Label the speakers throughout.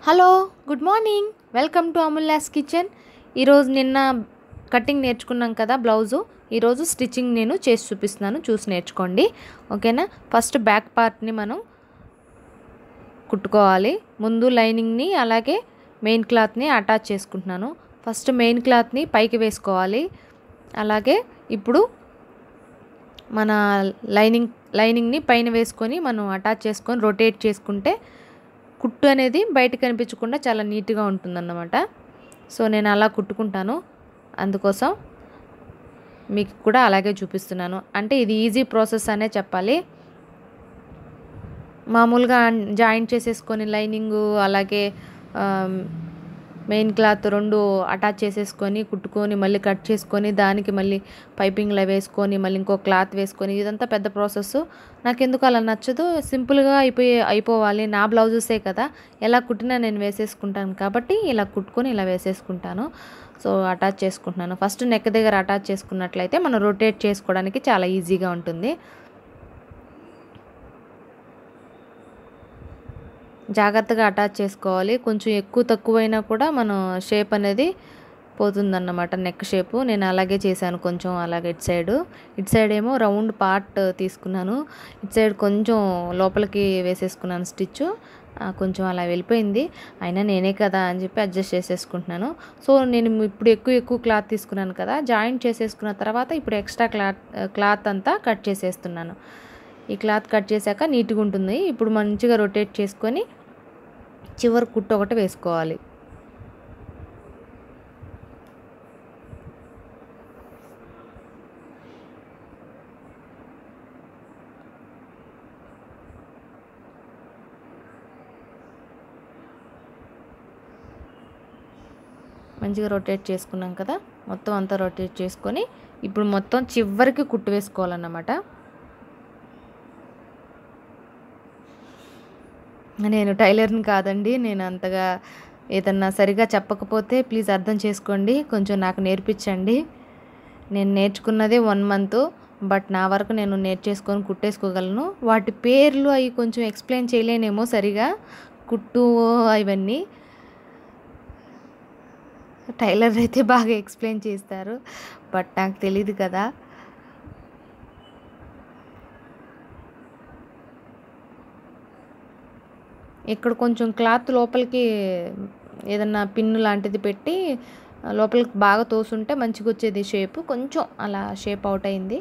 Speaker 1: Hello good morning welcome to Amulya's kitchen. ఈరోజు నిన్న cutting నేర్చుకున్నాం కదా బ్లౌజు. ఈరోజు స్టిచ్చింగ్ నేను చేసి చూపిస్తున్నాను, చూసి నేర్చుకోండి ఓకేనా. ఫస్ట్ బ్యాక్ పార్ట్ని మనం కుట్టుకోవాలి. ముందు లైనింగ్ని అలాగే మెయిన్ క్లాత్ని అటాచ్ చేసుకుంటున్నాను. ఫస్ట్ మెయిన్ క్లాత్ని పైకి వేసుకోవాలి. అలాగే ఇప్పుడు మన లైనింగ్ని పైన వేసుకొని మనం అటాచ్ చేసుకొని రొటేట్ చేసుకుంటే కుట్టు అనేది బయట కనిపించకుండా చాలా నీట్గా ఉంటుందన్నమాట. సో నేను అలా కుట్టుకుంటాను, అందుకోసం మీకు కూడా అలాగే చూపిస్తున్నాను. అంటే ఇది ఈజీ ప్రాసెస్ అనే చెప్పాలి. మామూలుగా జాయింట్ చేసేసుకొని లైనింగు అలాగే మెయిన్ క్లాత్ రెండు అటాచ్ చేసేసుకొని కుట్టుకొని మళ్ళీ కట్ చేసుకొని దానికి మళ్ళీ పైపింగ్లో వేసుకొని మళ్ళీ ఇంకో క్లాత్ వేసుకొని ఇదంతా పెద్ద ప్రాసెస్. నాకెందుకు అలా నచ్చదు, సింపుల్గా అయిపోవాలి. నా బ్లౌజెసే కదా, ఎలా కుట్టినా నేను వేసేసుకుంటాను కాబట్టి ఇలా కుట్టుకొని ఇలా వేసేసుకుంటాను. సో అటాచ్ చేసుకుంటున్నాను. ఫస్ట్ నెక్ దగ్గర అటాచ్ చేసుకున్నట్లయితే మనం రొటేట్ చేసుకోవడానికి చాలా ఈజీగా ఉంటుంది. జాగ్రత్తగా అటాచ్ చేసుకోవాలి. కొంచెం ఎక్కువ తక్కువైనా కూడా మనం షేప్ అనేది పోతుందన్నమాట, నెక్ షేపు. నేను అలాగే చేశాను కొంచెం. అలాగే ఇటు సైడ్ ఏమో రౌండ్ పార్ట్ తీసుకున్నాను, ఇటు సైడ్ కొంచెం లోపలికి వేసేసుకున్నాను స్టిచ్. కొంచెం అలా వెళ్ళిపోయింది, అయినా నేనే కదా అని చెప్పి అడ్జస్ట్ చేసేసుకుంటున్నాను. సో నేను ఇప్పుడు ఎక్కువ క్లాత్ తీసుకున్నాను కదా, జాయింట్ చేసేసుకున్న తర్వాత ఇప్పుడు ఎక్స్ట్రా క్లాత్ అంతా కట్ చేసేస్తున్నాను. ఈ క్లాత్ కట్ చేశాక నీట్గా ఉంటుంది. ఇప్పుడు మంచిగా రొటేట్ చేసుకొని చివరి కుట్టు ఒకటి వేసుకోవాలి. మంచిగా రొటేట్ చేసుకున్నాం కదా, మొత్తం అంతా రొటేట్ చేసుకొని ఇప్పుడు మొత్తం చివరికి కుట్టు వేసుకోవాలన్నమాట. నేను టైలర్ని కాదండి, నేను అంతగా ఏదన్నా సరిగా చెప్పకపోతే ప్లీజ్ అర్థం చేసుకోండి, కొంచెం నాకు నేర్పించండి. నేను నేర్చుకున్నదే 1 month, బట్ నా వరకు నేను నేర్చేసుకొని కుట్టేసుకోగలను. వాటి పేర్లు అవి కొంచెం ఎక్స్ప్లెయిన్ చేయలేనేమో సరిగా, కుట్టు అవన్నీ. టైలర్ అయితే బాగా ఎక్స్ప్లెయిన్ చేస్తారు, బట్ నాకు తెలియదు కదా. ఇక్కడ కొంచెం క్లాత్ లోపలికి ఏదన్నా పిన్ను లాంటిది పెట్టి లోపలికి బాగా తోసుంటే మంచిగా వచ్చేది షేపు. కొంచెం అలా షేప్ అవుట్ అయింది,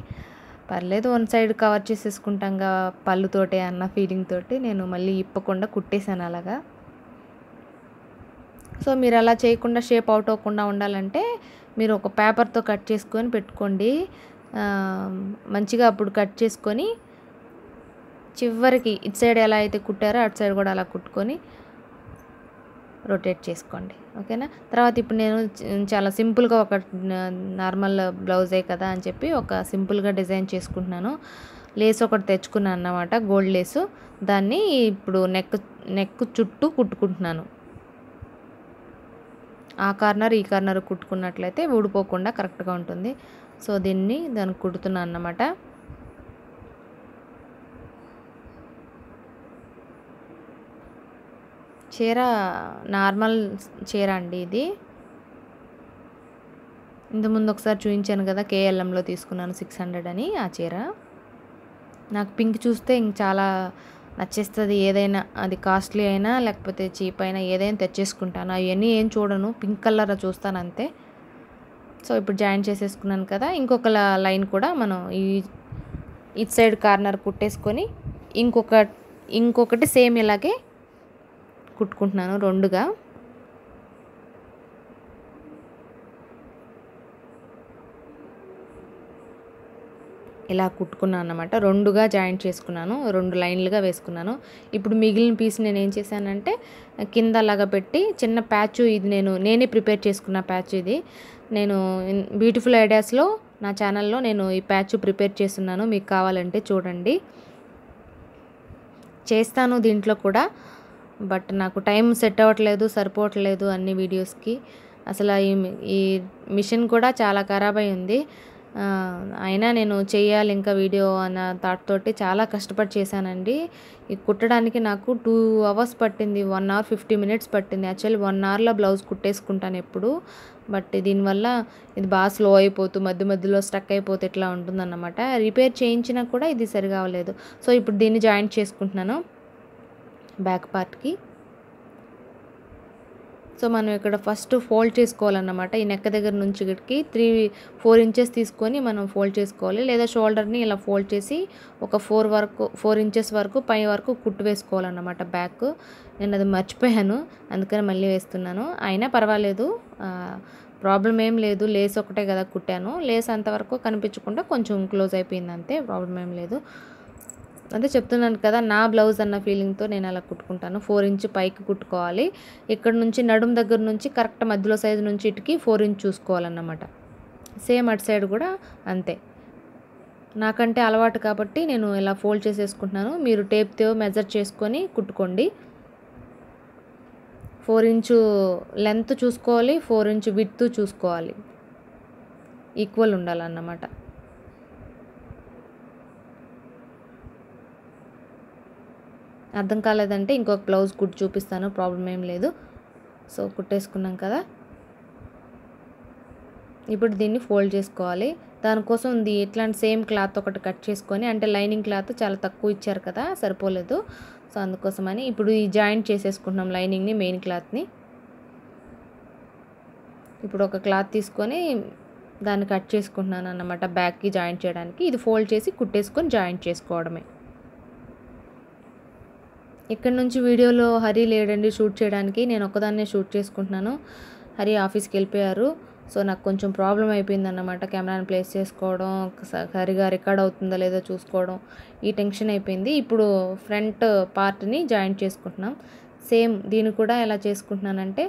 Speaker 1: పర్లేదు. 1 side కవర్ చేసేసుకుంటాంగా పళ్ళుతోటే అన్న ఫీలింగ్ తోటి నేను మళ్ళీ ఇప్పకుండా కుట్టేశాను అలాగా. సో మీరు అలా చేయకుండా షేప్ అవుట్ అవ్వకుండా ఉండాలంటే మీరు ఒక పేపర్తో కట్ చేసుకొని పెట్టుకోండి మంచిగా. అప్పుడు కట్ చేసుకొని చివరికి ఇటు సైడ్ ఎలా అయితే కుట్టారో అటు సైడ్ కూడా అలా కుట్టుకొని రొటేట్ చేసుకోండి ఓకేనా. తర్వాత ఇప్పుడు నేను చాలా సింపుల్గా ఒక నార్మల్ బ్లౌజే కదా అని చెప్పి ఒక సింపుల్గా డిజైన్ చేసుకుంటున్నాను. లేస్ ఒకటి తెచ్చుకున్నాను అన్నమాట, గోల్డ్ లేసు. దాన్ని ఇప్పుడు నెక్ చుట్టూ కుట్టుకుంటున్నాను. ఆ కార్నర్ ఈ కార్నర్ కుట్టుకున్నట్లయితే ఊడిపోకుండా కరెక్ట్గా ఉంటుంది. సో దానికి కుడుతున్నాను అన్నమాట. చీర నార్మల్ చీర అండి ఇది. ఇంతకుముందు ఒకసారి చూపించాను కదా, కేఎల్ఎంలో తీసుకున్నాను 600 అని. ఆ చీర నాకు పింక్ చూస్తే ఇంక చాలా నచ్చేస్తుంది. ఏదైనా అది కాస్ట్లీ అయినా లేకపోతే చీప్ అయినా ఏదైనా తెచ్చేసుకుంటాను. అవన్నీ ఏం చూడను, పింక్ కలర్ చూస్తాను అంతే. సో ఇప్పుడు జాయిన్ చేసేసుకున్నాను కదా, ఇంకొక లైన్ కూడా మనం ఇటు సైడ్ కార్నర్ కుట్టేసుకొని ఇంకొకటి సేమ్ ఇలాగే కుట్టుకుంటున్నాను రెండుగా. ఇలా కుట్టుకున్నాను అన్నమాట, రెండుగా జాయింట్ చేసుకున్నాను, 2 లైన్లుగా వేసుకున్నాను. ఇప్పుడు మిగిలిన పీస్ నేను ఏం చేశానంటే కింద అలాగా పెట్టి చిన్న ప్యాచ్, ఇది నేనే ప్రిపేర్ చేసుకున్న ప్యాచ్. ఇది నేను బ్యూటిఫుల్ ఐడియాస్లో నా ఛానల్లో నేను ఈ ప్యాచ్ ప్రిపేర్ చేస్తున్నాను, మీకు కావాలంటే చూడండి. చేస్తాను దీంట్లో కూడా, బట్ నాకు టైం సెట్ అవ్వట్లేదు, సరిపోవట్లేదు అన్ని వీడియోస్కి. అసలు ఈ మిషన్ కూడా చాలా ఖరాబ్ అయి ఉంది. అయినా నేను చేయాలి ఇంకా వీడియో అన్న థాట్ తోటి చాలా కష్టపడి చేశానండి. ఇది కుట్టడానికి నాకు 2 అవర్స్ పట్టింది. 1 అవర్ 50 మినిట్స్ పట్టింది. యాక్చువల్లీ 1 అవర్లో బ్లౌజ్ కుట్టేసుకుంటాను ఎప్పుడు. బట్ దీనివల్ల ఇది బాగా స్లో అయిపోతూ మధ్య మధ్యలో స్టక్ అయిపోతే ఇట్లా ఉంటుందన్నమాట. రిపేర్ చేయించినా కూడా ఇది సరిగా అవ్వలేదు. సో ఇప్పుడు దీన్ని జాయింట్ చేసుకుంటున్నాను బ్యాక్ పార్ట్కి. సో మనం ఇక్కడ ఫస్ట్ ఫోల్డ్ చేసుకోవాలన్నమాట. ఈ నెక్ దగ్గర నుంచి ఇక్కడికి 4 ఇంచెస్ తీసుకొని మనం ఫోల్డ్ చేసుకోవాలి. లేదా షోల్డర్ని ఇలా ఫోల్డ్ చేసి ఒక 4 ఇంచెస్ వరకు పై వరకు కుట్టు వేసుకోవాలన్నమాట బ్యాక్. నేను అది మర్చిపోయాను, అందుకని మళ్ళీ వేస్తున్నాను. అయినా పర్వాలేదు, ప్రాబ్లం ఏం లేదు. లేస్ ఒకటే కదా కుట్టాను. లేస్ అంతవరకు కనిపించకుండా కొంచెం క్లోజ్ అయిపోయింది అంతే, ప్రాబ్లం ఏం లేదు. అదే చెప్తున్నాను కదా, నా బ్లౌజ్ అన్న ఫీలింగ్తో నేను అలా కుట్టుకుంటాను. 4 ఇంచ్ పైకి కుట్టుకోవాలి. ఇక్కడ నుంచి నడుము దగ్గర నుంచి కరెక్ట్ మధ్యలో సైజు నుంచి ఇటుకి 4 ఇంచ్ చూసుకోవాలన్నమాట. సేమ్ అటు సైడ్ కూడా అంతే. నాకంటే అలవాటు కాబట్టి నేను ఇలా ఫోల్డ్ చేసేసుకుంటున్నాను. మీరు టేప్తో మెజర్ చేసుకొని కుట్టుకోండి. 4 ఇంచు లెంత్ చూసుకోవాలి, 4 ఇంచ్ విడ్త్ చూసుకోవాలి, ఈక్వల్ ఉండాలన్నమాట. అర్థం కాలేదంటే ఇంకొక బ్లౌజ్ కుట్టి చూపిస్తాను, ప్రాబ్లం ఏం లేదు. సో కుట్టేసుకున్నాం కదా, ఇప్పుడు దీన్ని ఫోల్డ్ చేసుకోవాలి. దానికోసం ఇట్లాంటి సేమ్ క్లాత్ ఒకటి కట్ చేసుకొని, అంటే లైనింగ్ క్లాత్ చాలా తక్కువ ఇచ్చారు కదా, సరిపోలేదు. సో అందుకోసమని ఇప్పుడు ఈ జాయింట్ చేసేసుకుంటున్నాం లైనింగ్ని, మెయిన్ క్లాత్ని. ఇప్పుడు ఒక క్లాత్ తీసుకొని దాన్ని కట్ చేసుకుంటున్నాను అన్నమాట బ్యాక్కి జాయింట్ చేయడానికి. ఇది ఫోల్డ్ చేసి కుట్టేసుకొని జాయింట్ చేసుకోవడమే. ఇక్కడ నుంచి వీడియోలో హరి లేడండి షూట్ చేయడానికి, నేను ఒక్కదాన్నే షూట్ చేసుకుంటున్నాను. హరి ఆఫీస్కి వెళ్ళిపోయారు. సో నాకు కొంచెం ప్రాబ్లం అయిపోయింది అన్నమాట. కెమెరాని ప్లేస్ చేసుకోవడం, సరిగా రికార్డ్ అవుతుందో లేదో చూసుకోవడం, ఈ టెన్షన్ అయిపోయింది. ఇప్పుడు ఫ్రంట్ పార్ట్ని జాయింట్ చేసుకుంటున్నాం. సేమ్ దీన్ని కూడా ఎలా చేసుకుంటున్నానంటే,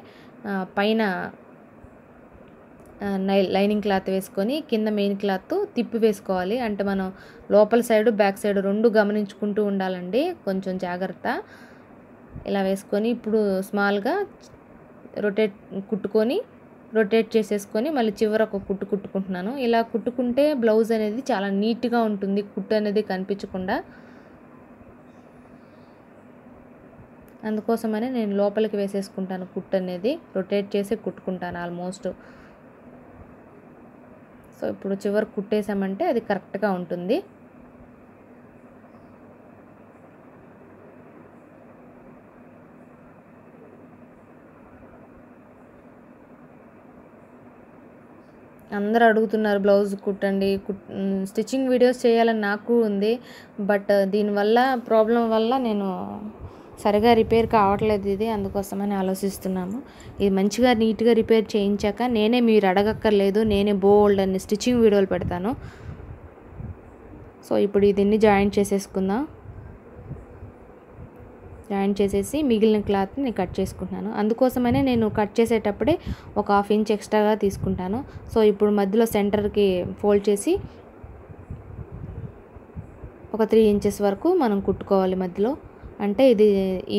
Speaker 1: పైన లైనింగ్ క్లాత్ వేసుకొని కింద మెయిన్ క్లాత్ తిప్పి వేసుకోవాలి. అంటే మనం లోపల సైడు బ్యాక్ సైడ్ రెండు గమనించుకుంటూ ఉండాలండి, కొంచెం జాగ్రత్త. ఇలా వేసుకొని ఇప్పుడు స్మాల్గా రొటేట్ చేసేసుకొని మళ్ళీ చివర ఒక కుట్టు కుట్టుకుంటున్నాను. ఇలా కుట్టుకుంటే బ్లౌజ్ అనేది చాలా నీట్గా ఉంటుంది, కుట్టు అనేది కనిపించకుండా. అందుకోసమని నేను లోపలికి వేసేసుకుంటాను కుట్టు అనేది, రొటేట్ చేసి కుట్టుకుంటాను ఆల్మోస్ట్. సో ఇప్పుడు చివరి కుట్టేసామంటే అది కరెక్ట్గా ఉంటుంది. అందరూ అడుగుతున్నారు బ్లౌజ్ కుట్టండి, స్టిచ్చింగ్ వీడియోస్ చేయాలని నాకు ఉంది. బట్ దీనివల్ల ప్రాబ్లం వల్ల నేను సరిగా రిపేర్ కావట్లేదు ఇది, అందుకోసమని ఆలోచిస్తున్నాము. ఇది మంచిగా నీట్గా రిపేర్ చేయించాక నేనే, మీరు అడగక్కర్లేదు, నేనే బోల్డ్ అన్ని స్టిచ్చింగ్ వీడియోలు పెడతాను. సో ఇప్పుడు దీన్ని జాయింట్ చేసేసుకుందాం. జాయింట్ చేసేసి మిగిలిన క్లాత్ని నేను కట్ చేసుకుంటున్నాను. అందుకోసమనే నేను కట్ చేసేటప్పుడే ఒక 1/2 ఇంచ్ ఎక్స్ట్రాగా తీసుకుంటాను. సో ఇప్పుడు మధ్యలో సెంటర్కి ఫోల్డ్ చేసి ఒక 3 ఇంచెస్ వరకు మనం కుట్టుకోవాలి మధ్యలో. అంటే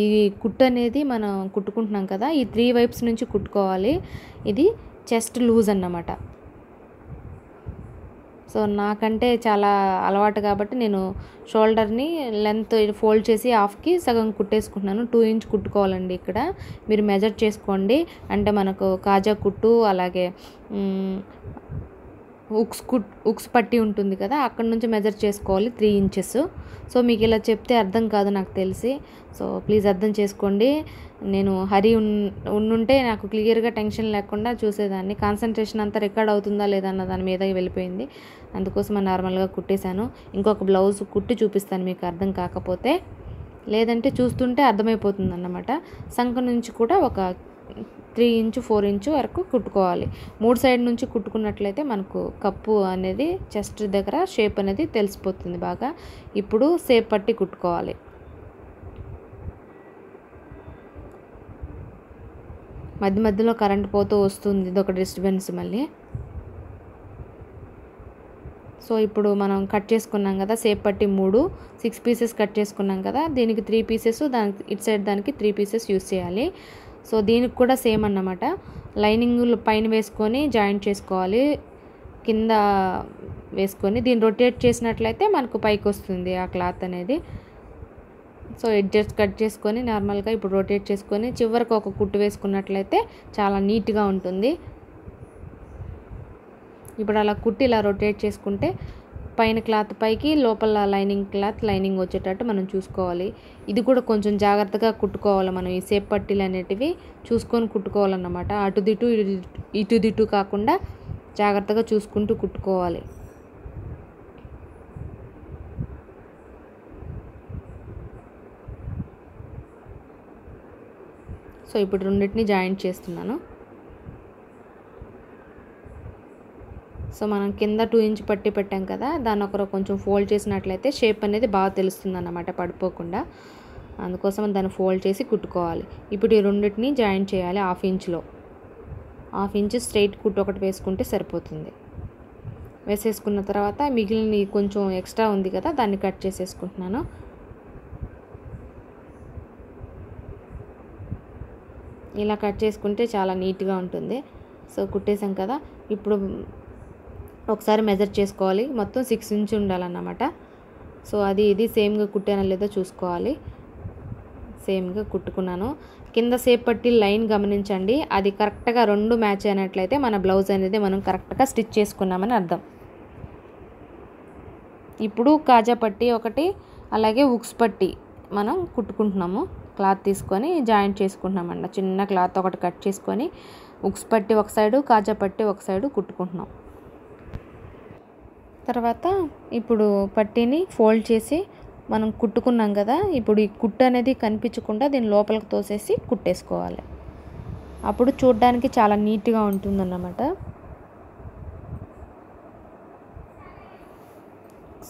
Speaker 1: ఈ కుట్టు అనేది మనం కుట్టుకుంటున్నాం కదా, ఈ 3 వైప్స్ నుంచి కుట్టుకోవాలి. ఇది చెస్ట్ లూజ్ అన్నమాట. సో నాకంటే చాలా అలవాటు కాబట్టి నేను షోల్డర్ని లెంత్ ఫోల్డ్ చేసి హాఫ్కి సగం కుట్టేసుకుంటున్నాను. 2 ఇంచ్ కుట్టుకోవాలండి ఇక్కడ, మీరు మెజర్ చేసుకోండి. అంటే మనకు కాజా కుట్టు, అలాగే ఉక్స్ పట్టి ఉంటుంది కదా, అక్కడ నుంచి మెజర్ చేసుకోవాలి 3 ఇంచెస్. సో మీకు ఇలా చెప్తే అర్థం కాదు నాకు తెలిసి, సో ప్లీజ్ అర్థం చేసుకోండి. నేను హరి ఉండుంటే నాకు క్లియర్గా టెన్షన్ లేకుండా చూసేదాన్ని, కాన్సన్ట్రేషన్ అంతా రికార్డ్ అవుతుందా లేదా అన్న దాని మీద వెళ్ళిపోయింది. అందుకోసం నార్మల్గా కుట్టేశాను. ఇంకొక బ్లౌజ్ కుట్టి చూపిస్తాను మీకు అర్థం కాకపోతే, లేదంటే చూస్తుంటే అర్థమైపోతుంది అన్నమాట. సంఖ నుంచి కూడా ఒక 3 ఇంచు 4 ఇంచు వరకు కుట్టుకోవాలి. 3 సైడ్ నుంచి కుట్టుకున్నట్లయితే మనకు కప్పు అనేది చెస్ట్ దగ్గర షేప్ అనేది తెలిసిపోతుంది బాగా. ఇప్పుడు షేప్ పట్టి కుట్టుకోవాలి. మధ్య మధ్యలో కరెంట్ పోతూ వస్తుంది, ఇదొక డిస్టర్బెన్స్ మళ్ళీ. సో ఇప్పుడు మనం కట్ చేసుకున్నాం కదా షేప్ పట్టి 6 పీసెస్ కట్ చేసుకున్నాం కదా, దీనికి 3 పీసెస్, దానికి ఇటు సైడ్ దానికి 3 పీసెస్ యూస్ చేయాలి. సో దీనికి కూడా సేమ్ అన్నమాట, లైనింగ్ పైన వేసుకొని జాయింట్ చేసుకోవాలి. కింద వేసుకొని దీన్ని రొటేట్ చేసినట్లయితే మనకు పైకి వస్తుంది ఆ క్లాత్ అనేది. సో ఎడ్జెస్ కట్ చేసుకొని నార్మల్గా ఇప్పుడు రొటేట్ చేసుకొని చివరికి ఒక కుట్టు వేసుకున్నట్లయితే చాలా నీట్గా ఉంటుంది. ఇప్పుడు అలా కుట్టి ఇలా రొటేట్ చేసుకుంటే పైన క్లాత్ పైకి, లోపల లైనింగ్ క్లాత్ లైనింగ్ వచ్చేటట్టు మనం చూసుకోవాలి. ఇది కూడా కొంచెం జాగ్రత్తగా కుట్టుకోవాలి. మనం ఈ సేప్ పట్టీలు అనేటివి చూసుకొని కుట్టుకోవాలన్నమాట. అటు దిటు ఇటు దిటు కాకుండా జాగ్రత్తగా చూసుకుంటూ కుట్టుకోవాలి. సో ఇప్పుడు రెండింటిని జాయింట్ చేస్తున్నాను. సో మనం కింద 2 ఇంచ్ పట్టి పెట్టాం కదా, దాన్ని ఒకరు కొంచెం ఫోల్డ్ చేసినట్లయితే షేప్ అనేది బాగా తెలుస్తుంది అన్నమాట, పడిపోకుండా. అందుకోసం దాన్ని ఫోల్డ్ చేసి కుట్టుకోవాలి. ఇప్పుడు ఈ రెండింటిని జాయింట్ చేయాలి. 1/2 ఇంచ్లో 1/2 ఇంచ్ స్ట్రైట్ కుట్టు ఒకటి వేసుకుంటే సరిపోతుంది. వేసేసుకున్న తర్వాత మిగిలిన కొంచెం ఎక్స్ట్రా ఉంది కదా, దాన్ని కట్ చేసేసుకుంటున్నాను. ఇలా కట్ చేసుకుంటే చాలా నీట్గా ఉంటుంది. సో కుట్టేసాం కదా, ఇప్పుడు ఒకసారి మెజర్ చేసుకోవాలి. మొత్తం 6 ఇంచ్ ఉండాలన్నమాట. సో అది ఇది సేమ్గా కుట్టానో లేదో చూసుకోవాలి. సేమ్గా కుట్టుకున్నాను. కింద సేప్ పట్టి లైన్ గమనించండి, అది కరెక్ట్గా 2 మ్యాచ్ అయినట్లయితే మన బ్లౌజ్ అనేది మనం కరెక్ట్గా స్టిచ్ చేసుకున్నామని అర్థం. ఇప్పుడు కాజా పట్టి ఒకటి, అలాగే ఉక్స్ పట్టి మనం కుట్టుకుంటున్నాము. క్లాత్ తీసుకొని జాయింట్ చేసుకుంటున్నామండి. చిన్న క్లాత్ ఒకటి కట్ చేసుకొని ఉక్స్ పట్టి ఒక సైడు, కాజా పట్టి ఒక సైడు కుట్టుకుంటున్నాం. తర్వాత ఇప్పుడు పట్టీని ఫోల్డ్ చేసి మనం కుట్టుకున్నాం కదా, ఇప్పుడు ఈ కుట్టు అనేది కనిపించకుండా దీని లోపలికి తోసేసి కుట్టేసుకోవాలి. అప్పుడు చూడడానికి చాలా నీట్గా ఉంటుందన్నమాట.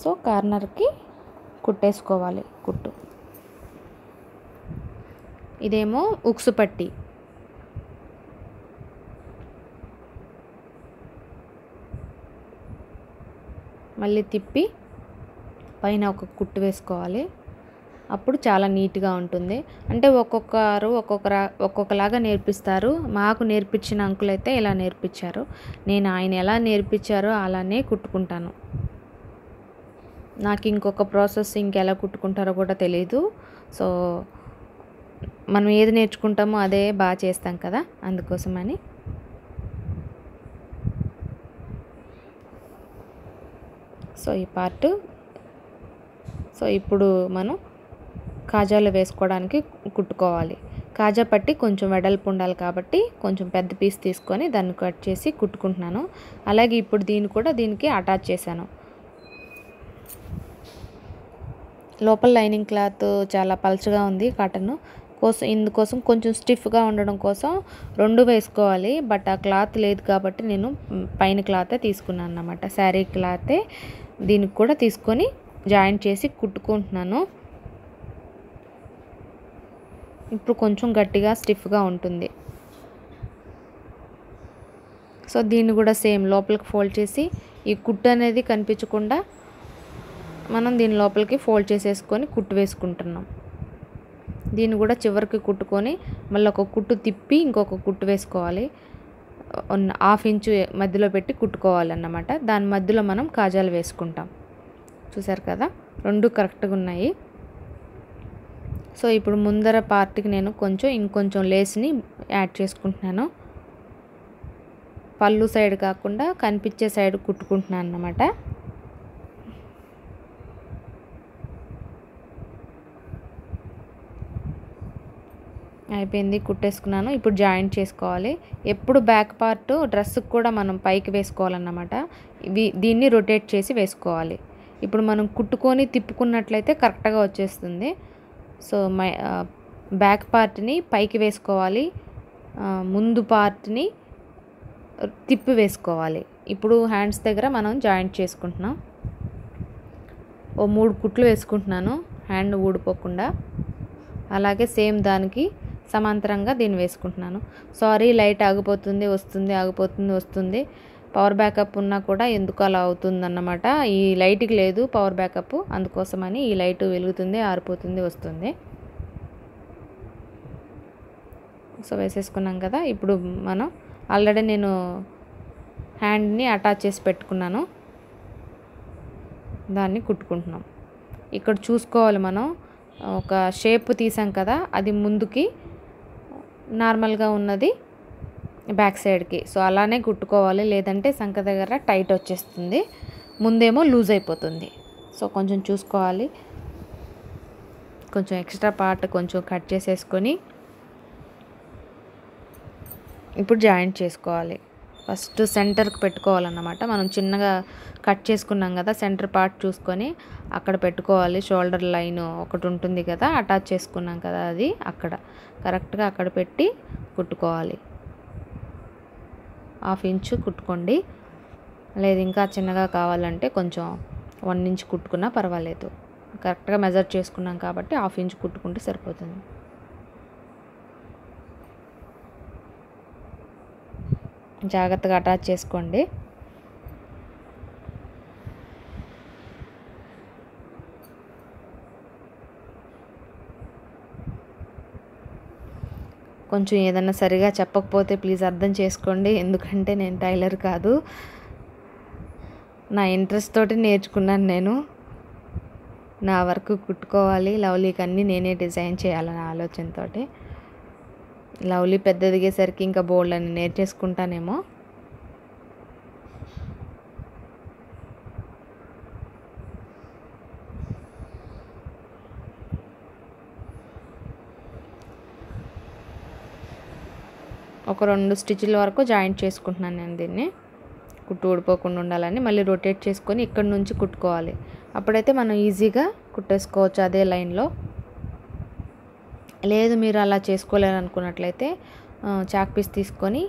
Speaker 1: సో కార్నర్కి కుట్టేసుకోవాలి కుట్టు. ఇదేమో ఉక్సు పట్టి. మళ్ళీ తిప్పి పైన ఒక కుట్టు వేసుకోవాలి. అప్పుడు చాలా నీట్గా ఉంటుంది. అంటే ఒక్కొక్కరు ఒక్కొక్కలాగా నేర్పిస్తారు. మాకు నేర్పించిన అంకుల్ అయితే ఇలా నేర్పించారు. నేను ఆయన ఎలా నేర్పించారో అలానే కుట్టుకుంటాను. నాకు ఇంకొక ప్రాసెస్ ఇంకెలా కుట్టుకుంటారో కూడా తెలీదు. సో మనం ఏది నేర్చుకుంటామో అదే బాగా చేస్తాం కదా, అందుకోసమని. సో ఈ పార్ట్. సో ఇప్పుడు మనం కాజాలు వేసుకోవడానికి కుట్టుకోవాలి. కాజా పట్టి కొంచెం వెడల్పు ఉండాలి కాబట్టి కొంచెం పెద్ద పీస్ తీసుకొని దాన్ని కట్ చేసి కుట్టుకుంటున్నాను. అలాగే ఇప్పుడు దీనికి అటాచ్ చేశాను. లోపల లైనింగ్ క్లాత్ చాలా పల్చగా ఉంది కాటన్ కోసం, ఇందుకోసం కొంచెం స్టిఫ్గా ఉండడం కోసం 2 వేసుకోవాలి. బట్ ఆ క్లాత్ లేదు కాబట్టి నేను పైన క్లాతే తీసుకున్నాను అన్నమాట. శారీ క్లాతే దీనికి కూడా తీసుకొని జాయింట్ చేసి కుట్టుకుంటున్నాను. ఇప్పుడు కొంచెం గట్టిగా స్టిఫ్గా ఉంటుంది. సో దీన్ని కూడా సేమ్ లోపలికి ఫోల్డ్ చేసి ఈ కుట్టు అనేది కనిపించకుండా మనం దీని లోపలికి ఫోల్డ్ చేసేసుకొని కుట్టు వేసుకుంటున్నాం. దీన్ని కూడా చివరికి కుట్టుకొని మళ్ళీ ఒక కుట్టు తిప్పి ఇంకొక కుట్టు వేసుకోవాలి. 1/2 ఇంచు మధ్యలో పెట్టి కుట్టుకోవాలన్నమాట. దాని మధ్యలో మనం కాజాలు వేసుకుంటాం. చూసారు కదా, 2 కరెక్ట్గా ఉన్నాయి. సో ఇప్పుడు ముందర పార్ట్కి నేను ఇంకొంచెం లేస్ని యాడ్ చేసుకుంటున్నాను. పళ్ళు సైడ్ కాకుండా కనిపించే సైడ్ కుట్టుకుంటున్నాను అన్నమాట. అయిపోయింది, కుట్టేసుకున్నాను. ఇప్పుడు జాయింట్ చేసుకోవాలి. ఎప్పుడు బ్యాక్ పార్ట్ డ్రెస్కి కూడా మనం పైకి వేసుకోవాలన్నమాట. దీన్ని రొటేట్ చేసి వేసుకోవాలి. ఇప్పుడు మనం కుట్టుకొని తిప్పుకున్నట్లయితే కరెక్ట్గా వచ్చేస్తుంది. సో బ్యాక్ పార్ట్ని పైకి వేసుకోవాలి, ముందు పార్ట్ని తిప్పి వేసుకోవాలి. ఇప్పుడు హ్యాండ్స్ దగ్గర మనం జాయింట్ చేసుకుంటున్నాం. 3 కుట్లు వేసుకుంటున్నాను హ్యాండ్ ఊడిపోకుండా. అలాగే సేమ్ దానికి సమాంతరంగా దీన్ని వేసుకుంటున్నాను. సారీ, లైట్ ఆగిపోతుంది వస్తుంది, ఆగిపోతుంది వస్తుంది. పవర్ బ్యాకప్ ఉన్నా కూడా ఎందుకు అలా అవుతుందన్నమాట. ఈ లైట్కి లేదు పవర్ బ్యాకప్, అందుకోసమని ఈ లైట్ వెలుగుతుంది, ఆరిపోతుంది, వస్తుంది. సో వేసేసుకున్నాం కదా. ఇప్పుడు మనం ఆల్రెడీ నేను హ్యాండ్ని అటాచ్ చేసి పెట్టుకున్నాను, దాన్ని కుట్టుకుంటున్నాం. ఇక్కడ చూసుకోవాలి మనం, ఒక షేప్ తీసాం కదా, అది ముందుకి నార్మల్గా ఉన్నది బ్యాక్ సైడ్కి. సో అలానే కుట్టుకోవాలి, లేదంటే సంక దగ్గర టైట్ వచ్చేస్తుంది, ముందేమో లూజ్ అయిపోతుంది. సో కొంచెం చూసుకోవాలి. కొంచెం ఎక్స్ట్రా పార్ట్ కొంచెం కట్ చేసేసుకొని ఇప్పుడు జాయింట్ చేసుకోవాలి. ఫస్ట్ సెంటర్కి పెట్టుకోవాలన్నమాట. మనం చిన్నగా కట్ చేసుకున్నాం కదా, సెంటర్ పార్ట్ చూసుకొని అక్కడ పెట్టుకోవాలి. షోల్డర్ లైన్ ఒకటి ఉంటుంది కదా, అటాచ్ చేసుకున్నాం కదా, అది అక్కడ కరెక్ట్గా అక్కడ పెట్టి కుట్టుకోవాలి. 1/2 ఇంచు కుట్టుకోండి, లేదు ఇంకా చిన్నగా కావాలంటే కొంచెం 1 ఇంచ్ కుట్టుకున్నా పర్వాలేదు. కరెక్ట్గా మెజర్ చేసుకున్నాం కాబట్టి 1/2 ఇంచ్ కుట్టుకుంటే సరిపోతుంది. జాగ్రత్తగా అటాచ్ చేసుకోండి. కొంచెం ఏదన్నా సరిగా చెప్పకపోతే ప్లీజ్ అర్థం చేసుకోండి, ఎందుకంటే నేను టైలర్ కాదు, నా ఇంట్రెస్ట్ తోటి నేర్చుకున్నాను. నేను నా వర్క్ కుట్టుకోవాలి, లవ్లీకి అన్నీ నేనే డిజైన్ చేయాలనే ఆలోచనతో. లవ్లీ పెద్ద ఎదిగేసరికి ఇంకా బోల్డ్ అని నేర్చేసుకుంటానేమో. ఒక 2 స్టిచ్ల వరకు జాయింట్ చేసుకుంటున్నాను నేను దీన్ని, కుట్టు ఊడిపోకుండా ఉండాలని. మళ్ళీ రొటేట్ చేసుకొని ఇక్కడ నుంచి కుట్టుకోవాలి, అప్పుడైతే మనం ఈజీగా కుట్టేసుకోవచ్చు అదే లైన్లో. లేదు మీరు అలా చేసుకోలేరు అనుకున్నట్లయితే చాక్ పీస్ తీసుకొని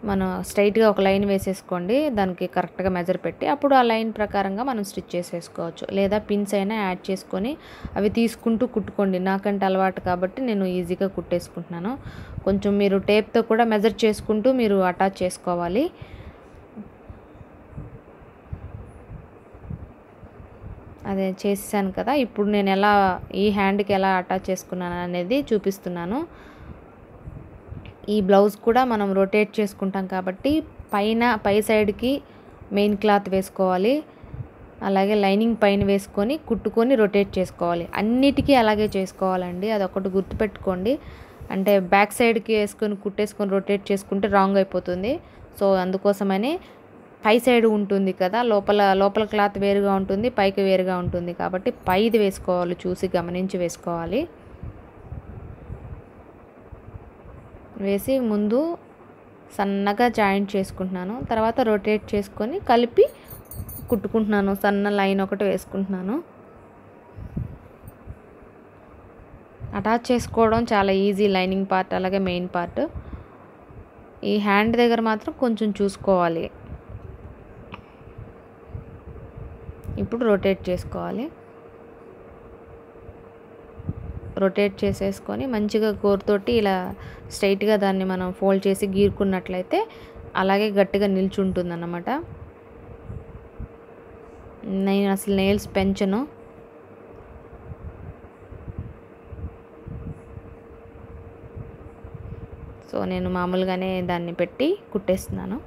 Speaker 1: మనం స్ట్రైట్గా ఒక లైన్ వేసేసుకోండి, దానికి కరెక్ట్గా మెజర్ పెట్టి, అప్పుడు ఆ లైన్ ప్రకారంగా మనం స్టిచ్ చేసేసుకోవచ్చు. లేదా పిన్స్ అయినా యాడ్ చేసుకొని అవి తీసుకుంటూ కుట్టుకోండి. నాకంటే అలవాటు కాబట్టి నేను ఈజీగా కుట్టేసుకుంటున్నాను. కొంచెం మీరు టేప్తో కూడా మెజర్ చేసుకుంటూ మీరు అటాచ్ చేసుకోవాలి. అదే చేసాను కదా, ఇప్పుడు నేను ఎలా ఈ హ్యాండ్కి ఎలా అటాచ్ చేసుకున్నాను అనేది చూపిస్తున్నాను. ఈ బ్లౌజ్ కూడా మనం రొటేట్ చేసుకుంటాం కాబట్టి పై సైడ్కి మెయిన్ క్లాత్ వేసుకోవాలి, అలాగే లైనింగ్ పైన వేసుకొని కుట్టుకొని రొటేట్ చేసుకోవాలి. అన్నిటికీ అలాగే చేసుకోవాలండి, అదొకటి గుర్తుపెట్టుకోండి. అంటే బ్యాక్ సైడ్కి వేసుకొని కుట్టేసుకొని రొటేట్ చేసుకుంటే రాంగ్ అయిపోతుంది. సో అందుకోసమని పై సైడ్ ఉంటుంది కదా, లోపల క్లాత్ వేరుగా ఉంటుంది, పైకి వేరుగా ఉంటుంది కాబట్టి పైది వేసుకోవాలి, చూసి గమనించి వేసుకోవాలి. వేసి ముందు సన్నగా జాయింట్ చేసుకుంటున్నాను, తర్వాత రొటేట్ చేసుకొని కలిపి కుట్టుకుంటున్నాను. సన్న లైన్ ఒకటి వేసుకుంటున్నాను. అటాచ్ చేసుకోవడం చాలా ఈజీ, లైనింగ్ పార్ట్ అలాగే మెయిన్ పార్ట్. ఈ హ్యాండ్ దగ్గర మాత్రం కొంచెం చూసుకోవాలి. ఇప్పుడు రొటేట్ చేసుకోవాలి. రొటేట్ చేసేసుకొని మంచిగా గోరుతోటి ఇలా స్ట్రైట్గా దాన్ని మనం ఫోల్డ్ చేసి గీరుకున్నట్లయితే అలాగే గట్టిగా నిల్చుంటుంది అన్నమాట. నేను అసలు నెయిల్స్ పెంచను, సో నేను మామూలుగానే దాన్ని పెట్టి కుట్టేస్తున్నాను.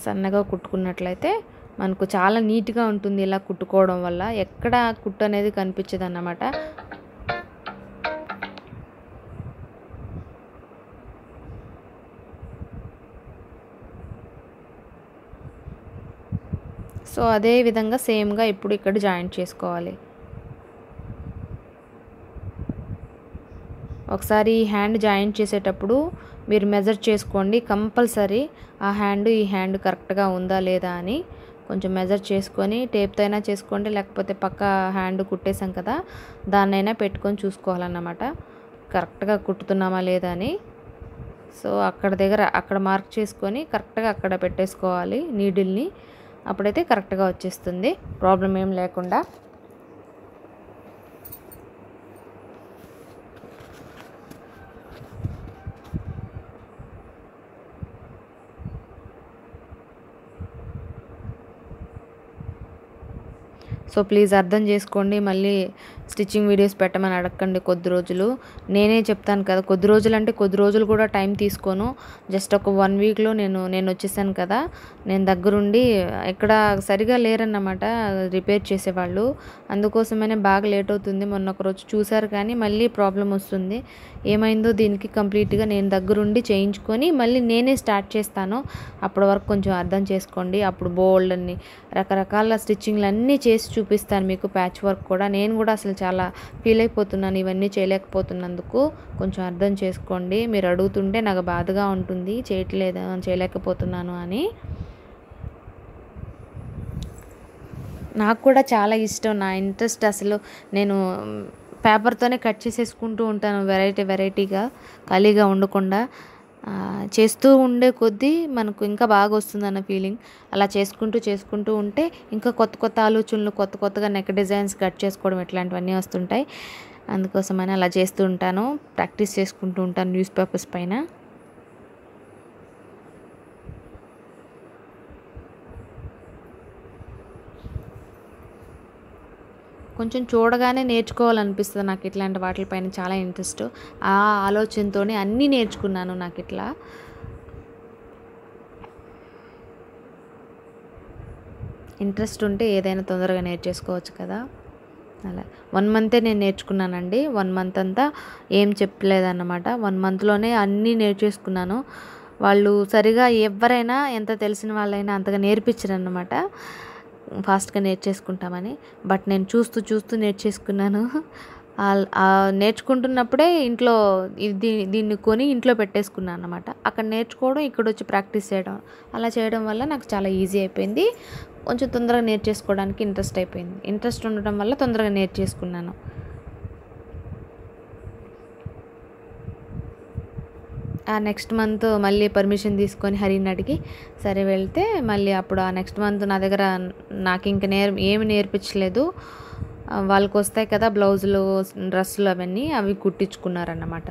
Speaker 1: సన్నగా కుట్టుకున్నట్లయితే మనకు చాలా నీట్గా ఉంటుంది. ఇలా కుట్టుకోవడం వల్ల ఎక్కడ కుట్టు అనేది కనిపించదు అన్నమాట. సో అదే విధంగా సేమ్గా ఇప్పుడు ఇక్కడ జాయింట్ చేసుకోవాలి. ఒకసారి ఈ హ్యాండ్ జాయింట్ చేసేటప్పుడు మీరు మెజర్ చేసుకోండి కంపల్సరీ, ఆ హ్యాండ్ ఈ హ్యాండ్ కరెక్ట్గా ఉందా లేదా అని కొంచెం మెజర్ చేసుకొని టేప్తో అయినా చేసుకోండి, లేకపోతే పక్క హ్యాండ్ కుట్టేసాం కదా దాన్నైనా పెట్టుకొని చూసుకోవాలన్నమాట కరెక్ట్గా కుట్టుతున్నామా లేదా అని. సో అక్కడ మార్క్ చేసుకొని కరెక్ట్గా అక్కడ పెట్టేసుకోవాలి నీడిల్ని, అప్పుడైతే కరెక్ట్గా వచ్చేస్తుంది ప్రాబ్లం ఏం లేకుండా. సో ప్లీజ్ అర్థం చేసుకోండి. మళ్ళీ స్టిచ్చింగ్ వీడియోస్ పెట్టమని అడగండి కొద్ది రోజులు. నేనే చెప్తాను కదా, కొద్ది రోజులు అంటే కొద్ది రోజులు కూడా టైం తీసుకోను. జస్ట్ ఒక 1 వీక్లో నేను వచ్చేసాను కదా. నేను దగ్గరుండి ఇక్కడ సరిగా లేరన్నమాట రిపేర్ చేసేవాళ్ళు. అందుకోసమనే బాగా లేట్ అవుతుంది. మొన్న ఒకరోజు చూశారు కానీ మళ్ళీ ప్రాబ్లం వస్తుంది. ఏమైందో దీనికి కంప్లీట్గా నేను దగ్గరుండి చేయించుకొని మళ్ళీ నేనే స్టార్ట్ చేస్తాను. అప్పటి వరకు కొంచెం అర్థం చేసుకోండి. అప్పుడు బోల్డ్ అన్ని రకరకాల స్టిచ్చింగ్లు అన్నీ చేసి చూపిస్తాను మీకు. ప్యాచ్ వర్క్ కూడా. నేను కూడా అసలు చాలా ఫీల్ అయిపోతున్నాను ఇవన్నీ చేయలేకపోతున్నందుకు. కొంచెం అర్థం చేసుకోండి. మీరు అడుగుతుంటే నాకు బాధగా ఉంటుంది చేయలేకపోతున్నాను అని. నాకు కూడా చాలా ఇష్టం. నా ఇంట్రెస్ట్ అసలు నేను పేపర్తోనే కట్ చేసేసుకుంటూ ఉంటాను వెరైటీగా ఖాళీగా ఉండకుండా. చేస్తూ ఉండే కొద్దీ మనకు ఇంకా బాగా వస్తుందన్న ఫీలింగ్. అలా చేసుకుంటూ ఉంటే ఇంకా కొత్త ఆలోచనలు, కొత్తగా నెక్ డిజైన్స్ కట్ చేసుకోవడం ఇట్లాంటివన్నీ వస్తుంటాయి. అందుకోసమని అలా చేస్తూ ఉంటాను. ప్రాక్టీస్ చేసుకుంటూ ఉంటాను న్యూస్ పేపర్స్ పైన. కొంచెం చూడగానే నేర్చుకోవాలనిపిస్తుంది నాకు. ఇట్లాంటి వాటిపైన చాలా ఇంట్రెస్ట్. ఆ ఆలోచనతోనే అన్నీ నేర్చుకున్నాను. నాకు ఇట్లా ఇంట్రెస్ట్ ఉంటే ఏదైనా తొందరగా నేర్చేసుకోవచ్చు కదా. అలా 1 మంతే నేను నేర్చుకున్నానండి. 1 మంత్ అంతా ఏం చెప్పలేదన్నమాట. 1 మంత్లోనే అన్నీ నేర్చేసుకున్నాను. వాళ్ళు సరిగా ఎవరైనా ఎంత తెలిసిన వాళ్ళైనా అంతగా నేర్పించరన్నమాట. ఫాస్ట్గా నేర్చేసుకుంటామని. బట్ నేను చూస్తూ నేర్చేసుకున్నాను. నేర్చుకుంటున్నప్పుడే ఇంట్లో దీన్ని కొని ఇంట్లో పెట్టేసుకున్నాను అన్నమాట. అక్కడ నేర్చుకోవడం, ఇక్కడ వచ్చి ప్రాక్టీస్ చేయడం, అలా చేయడం వల్ల నాకు చాలా ఈజీ అయిపోయింది. కొంచెం తొందరగా నేర్చేసుకోవడానికి ఇంట్రెస్ట్ అయిపోయింది. ఇంట్రెస్ట్ ఉండటం వల్ల తొందరగా నేర్చేసుకున్నాను. ఆ నెక్స్ట్ మంత్ మళ్ళీ పర్మిషన్ తీసుకొని హరిని అడిగి సరే వెళ్తే మళ్ళీ అప్పుడు ఆ నెక్స్ట్ మంత్ నా దగ్గర నాకు ఇంక ఏమి నేర్పించలేదు. వాళ్ళకి వస్తాయి కదా బ్లౌజులు, డ్రెస్సులు అవన్నీ, అవి కుట్టించుకున్నారన్నమాట.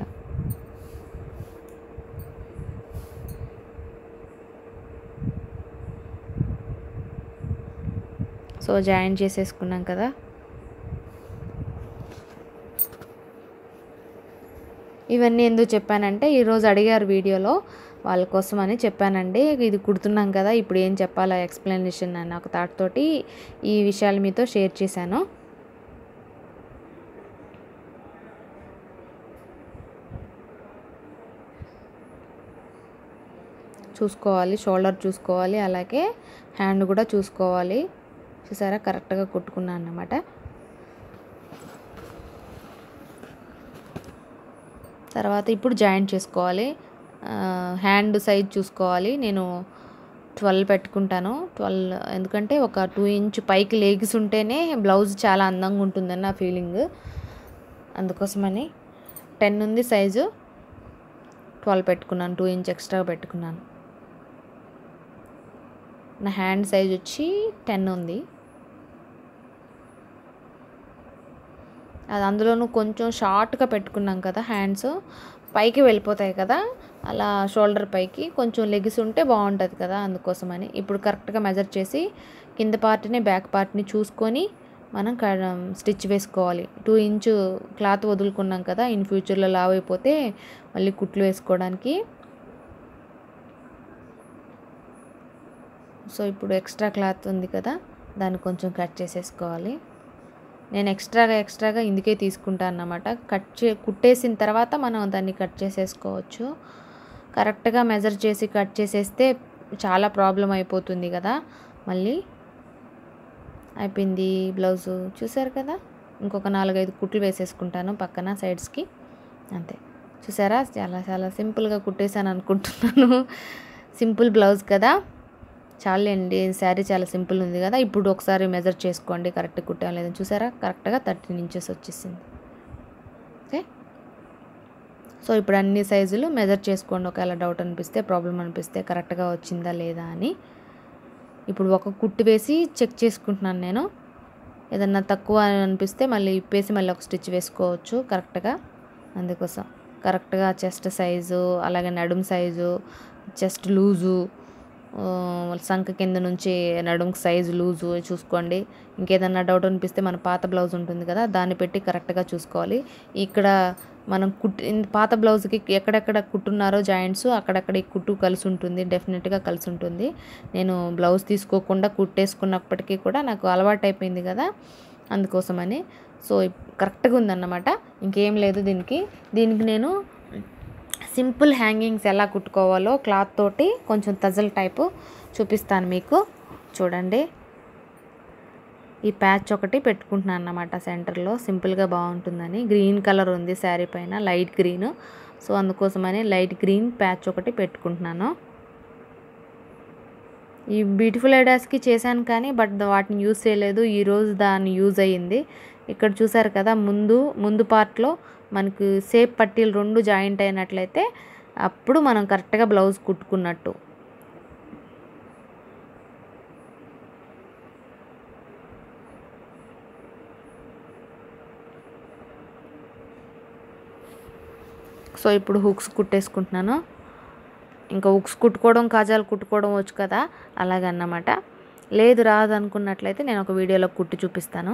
Speaker 1: సో జాయిన్ చేసేసుకున్నాం కదా. ఇవన్నీ ఎందుకు చెప్పానంటే ఈరోజు అడిగారు వీడియోలో, వాళ్ళ కోసం అని చెప్పానండి. ఇది కుడుతున్నాం కదా, ఇప్పుడు ఏం చెప్పాలా ఎక్స్ప్లెనేషన్ అని ఒక థాట్ తోటి ఈ విషయాలు మీతో షేర్ చేశాను. చూసుకోవాలి, షోల్డర్ చూసుకోవాలి, అలాగే హ్యాండ్ కూడా చూసుకోవాలి. చూసారా కరెక్ట్గా కుట్టుకున్నాను అన్నమాట. తర్వాత ఇప్పుడు జాయింట్ చేసుకోవాలి. హ్యాండ్ సైజ్ చూసుకోవాలి. నేను 12 పెట్టుకుంటాను. 12 ఎందుకంటే ఒక 2 ఇంచ్ పైకి లెగ్స్ ఉంటేనే బ్లౌజ్ చాలా అందంగా ఉంటుందని నా ఫీలింగ్. అందుకోసమని 10 ఉంది సైజు, 12 పెట్టుకున్నాను. 2 ఇంచ్ ఎక్స్ట్రా పెట్టుకున్నాను. నా హ్యాండ్ సైజ్ వచ్చి 10 ఉంది. అది అందులోనూ కొంచెం షార్ట్గా పెట్టుకున్నాం కదా, హ్యాండ్స్ పైకి వెళ్ళిపోతాయి కదా, అలా షోల్డర్ పైకి కొంచెం లెగ్స్ ఉంటే బాగుంటుంది కదా. అందుకోసమని ఇప్పుడు కరెక్ట్గా మెజర్ చేసి కింద పార్ట్ని బ్యాక్ పార్ట్ని చూసుకొని మనం స్టిచ్ వేసుకోవాలి. 2 ఇంచ్ క్లాత్ వదులుకున్నాం కదా, ఇన్ ఫ్యూచర్లో లావ్ అయిపోతే మళ్ళీ కుట్లు వేసుకోవడానికి. సో ఇప్పుడు ఎక్స్ట్రా క్లాత్ ఉంది కదా, దాన్ని కొంచెం కట్ చేసేసుకోవాలి. నేను ఎక్స్ట్రాగా ఇందుకే తీసుకుంటాను అన్నమాట. కుట్టేసిన తర్వాత మనం దాన్ని కట్ చేసేసుకోవచ్చు. కరెక్ట్గా మెజర్ చేసి కట్ చేసేస్తే చాలా ప్రాబ్లం అయిపోతుంది కదా. మళ్ళీ అయిపోయింది బ్లౌజు, చూసారు కదా. ఇంకొక 4-5 కుట్లు వేసేసుకుంటాను పక్కన సైడ్స్కి, అంతే. చూసారా చాలా సింపుల్గా కుట్టేసాను అనుకుంటున్నాను. సింపుల్ బ్లౌజ్ కదా, చాలండి. శారీ చాలా సింపుల్ ఉంది కదా. ఇప్పుడు ఒకసారి మెజర్ చేసుకోండి కరెక్ట్గా కుట్టాం లేదని. చూసారా కరెక్ట్గా 13 ఇంచెస్ వచ్చేసింది. ఓకే, సో ఇప్పుడు అన్ని సైజులు మెజర్ చేసుకోండి. ఒకవేళ డౌట్ అనిపిస్తే, ప్రాబ్లం అనిపిస్తే కరెక్ట్గా వచ్చిందా లేదా అని. ఇప్పుడు ఒక కుట్టు వేసి చెక్ చేసుకుంటున్నాను నేను. ఏదన్నా తక్కువ అనిపిస్తే మళ్ళీ ఇప్పేసి మళ్ళీ ఒక స్టిచ్ వేసుకోవచ్చు కరెక్ట్గా. అందుకోసం కరెక్ట్గా చెస్ట్ సైజు, అలాగే నడుము సైజు, చెస్ట్ లూజు, సంక కింద నుంచి నడుముకి సైజు లూజు చూసుకోండి. ఇంకేదన్నా డౌట్ అనిపిస్తే మన పాత బ్లౌజ్ ఉంటుంది కదా, దాన్ని పెట్టి కరెక్ట్గా చూసుకోవాలి. ఇక్కడ మనం పాత బ్లౌజ్కి ఎక్కడెక్కడ కుట్టున్నారో జాయింట్స్ అక్కడక్కడ ఈ కుట్టు కలిసి ఉంటుంది, డెఫినెట్గా కలిసి ఉంటుంది. నేను బ్లౌజ్ తీసుకోకుండా కుట్టేసుకున్నప్పటికీ కూడా నాకు అలవాటు అయిపోయింది కదా, అందుకోసమని. సో కరెక్ట్గా ఉందన్నమాట, ఇంకేం లేదు దీనికి నేను సింపుల్ హ్యాంగింగ్స్ ఎలా కుట్టుకోవాలో క్లాత్ తోటి కొంచెం తజల్ టైపు చూపిస్తాను మీకు. చూడండి, ఈ ప్యాచ్ ఒకటి పెట్టుకుంటున్నాను అన్నమాట సెంటర్లో, సింపుల్గా బాగుంటుందని. గ్రీన్ కలర్ ఉంది శారీ పైన, లైట్ గ్రీన్. సో అందుకోసమని లైట్ గ్రీన్ ప్యాచ్ ఒకటి పెట్టుకుంటున్నాను. ఈ బ్యూటిఫుల్ ఐడియాస్కి చేశాను కానీ బట్ వాటిని యూజ్ చేయలేదు. ఈరోజు దాన్ని యూజ్ అయ్యింది. ఇక్కడ చూసారు కదా, ముందు పార్ట్లో మనకు సేప్ పట్టీలు 2 జాయింట్ అయినట్లయితే అప్పుడు మనం కరెక్ట్గా బ్లౌజ్ కుట్టుకున్నట్టు. సో ఇప్పుడు హుక్స్ కుట్టేసుకుంటున్నాను. ఇంకా హుక్స్ కుట్టుకోవడం, కాజాలు కుట్టుకోవడం వచ్చు కదా, అలాగన్నమాట. లేదు రాదు అనుకున్నట్లయితే నేను ఒక వీడియోలో కుట్టి చూపిస్తాను.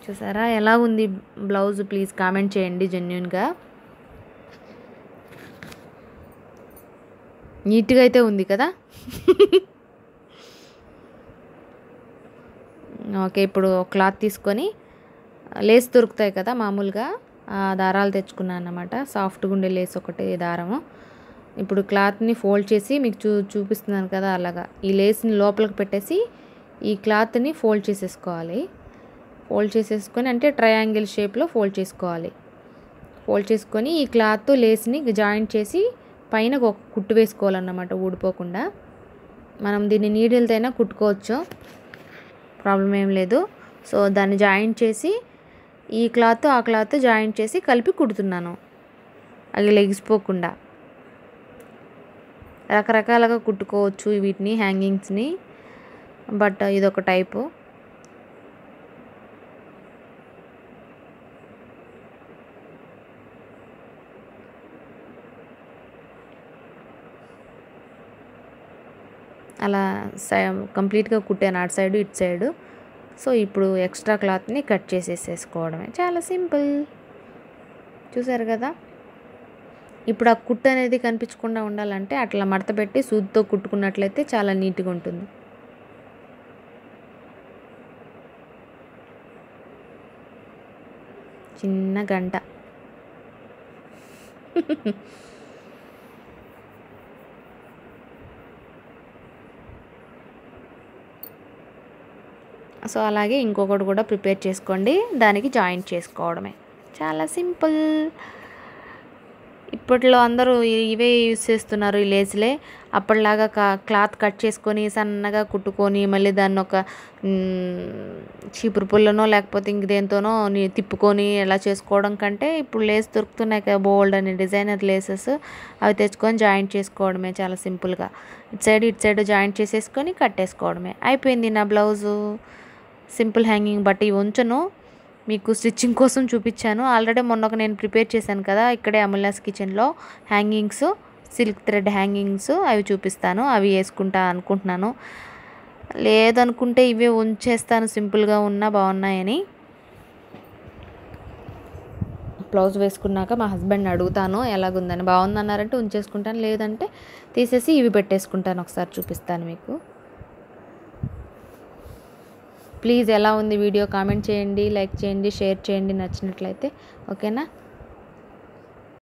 Speaker 1: చూసారా ఎలా ఉంది బ్లౌజ్? ప్లీజ్ కామెంట్ చేయండి జెన్యూన్గా. నీట్గా అయితే ఉంది కదా. ఓకే, ఇప్పుడు క్లాత్ తీసుకొని లేస్ దొరుకుతాయి కదా మామూలుగా, ఆ దారాలు తెచ్చుకున్నాను అన్నమాట. సాఫ్ట్గా ఉండే లేస్ ఒకటి దారము. ఇప్పుడు క్లాత్ని ఫోల్డ్ చేసి మీకు చూపిస్తున్నాను కదా, అలాగా ఈ లేస్ని లోపలికి పెట్టేసి ఈ క్లాత్ని ఫోల్డ్ చేసేసుకోవాలి. ఫోల్డ్ చేసేసుకొని అంటే ట్రయాంగిల్ షేప్లో ఫోల్డ్ చేసుకోవాలి. ఫోల్డ్ చేసుకొని ఈ క్లాత్ లేస్ని జాయింట్ చేసి పైన ఒక కుట్టు వేసుకోవాలన్నమాట, ఊడిపోకుండా. మనం దీన్ని నీడిల్తో అయినా కుట్టుకోవచ్చు, ప్రాబ్లం ఏం లేదు. సో దాన్ని జాయింట్ చేసి ఈ క్లాత్ ఆ క్లాత్ జాయింట్ చేసి కలిపి కుడుతున్నాను, అవి లెగిసిపోకుండా. రకరకాలుగా కుట్టుకోవచ్చు వీటిని, హ్యాంగింగ్స్ని, బట్ ఇదొక టైపు. అలా కంప్లీట్గా కుట్టాను అటు సైడు ఇటు సైడు. సో ఇప్పుడు ఎక్స్ట్రా క్లాత్ని కట్ చేసేసుకోవడమే, చాలా సింపుల్. చూసారు కదా. ఇప్పుడు ఆ కుట్టు అనేది కనిపించకుండా ఉండాలంటే అట్లా మడత పెట్టి సూదితో కుట్టుకున్నట్లయితే చాలా నీట్గా ఉంటుంది. చిన్న గంట. సో అలాగే ఇంకొకటి కూడా ప్రిపేర్ చేసుకోండి, దానికి జాయింట్ చేసుకోవడమే, చాలా సింపుల్. ఇప్పట్లో అందరూ ఇవే యూజ్ చేస్తున్నారు, ఈ లేస్లే. అప్పటిలాగా క్లాత్ కట్ చేసుకొని సన్నగా కుట్టుకొని మళ్ళీ దాన్ని ఒక చీపురు పుల్లనో లేకపోతే ఇంక దేంతోనో తిప్పుకొని ఎలా చేసుకోవడం కంటే ఇప్పుడు లేస్ దొరుకుతున్నాయి కదా, బోల్డ్ అని డిజైనర్ లేసెస్, అవి తెచ్చుకొని జాయింట్ చేసుకోవడమే చాలా సింపుల్గా. ఇటు సైడ్ జాయింట్ చేసేసుకొని కట్టేసుకోవడమే, అయిపోయింది నా బ్లౌజు. Simple hanging. బట్ ఇవి ఉంచను, మీకు స్టిచ్చింగ్ కోసం చూపించాను. ఆల్రెడీ మొన్న నేను ప్రిపేర్ చేశాను కదా ఇక్కడే అమూల్యాస్ కిచెన్లో, హ్యాంగింగ్స్, సిల్క్ థ్రెడ్ హ్యాంగింగ్స్, అవి చూపిస్తాను. అవి వేసుకుంటా అనుకుంటున్నాను, లేదనుకుంటే ఇవే ఉంచేస్తాను సింపుల్గా ఉన్నా బాగున్నాయని. బ్లౌజ్ వేసుకున్నాక మా హస్బెండ్ని అడుగుతాను ఎలాగుందని. బాగుందన్నారంటే ఉంచేసుకుంటాను, లేదంటే తీసేసి ఇవి పెట్టేసుకుంటాను. ఒకసారి చూపిస్తాను మీకు. ప్లీజ్ ఎలా ఉంది వీడియో కామెంట్ చేయండి, లైక్ చేయండి, షేర్ చేయండి నచ్చినట్లయితే, ఓకేనా.